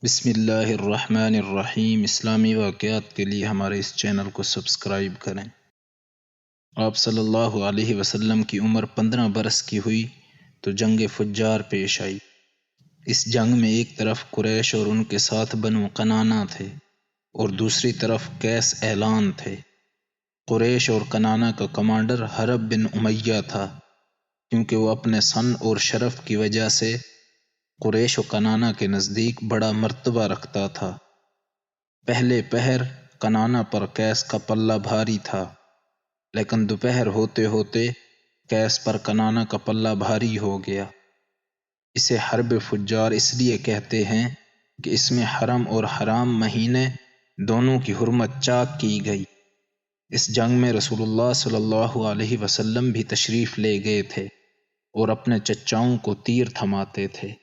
बिस्मिल्लाहिर्रहमानिर्रहीम। इस्लामी वाक़यात के लिए हमारे इस चैनल को सब्सक्राइब करें। आप सल्लल्लाहु अलैहि वसल्लम की उम्र 15 बरस की हुई तो जंग फुज्जार पेश आई। इस जंग में एक तरफ कुरैश और उनके साथ बनु कनाना थे और दूसरी तरफ कैस ऐलान थे। कुरैश और कनाना का कमांडर हरब बिन उमैया था, क्योंकि वो अपने सन और शरफ की वजह से कुरैश और कनाना के नज़दीक बड़ा मर्तबा रखता था। पहले पहर कनाना पर कैस का पल्ला भारी था, लेकिन दोपहर होते होते कैस पर कनाना का पल्ला भारी हो गया। इसे हर्ब फुज्जार इसलिए कहते हैं कि इसमें हरम और हराम महीने दोनों की हुर्मत चाक की गई। इस जंग में रसूलुल्लाह सल्लल्लाहु अलैहि वसल्लम भी तशरीफ़ ले गए थे और अपने चच्चाओं को तीर थमाते थे।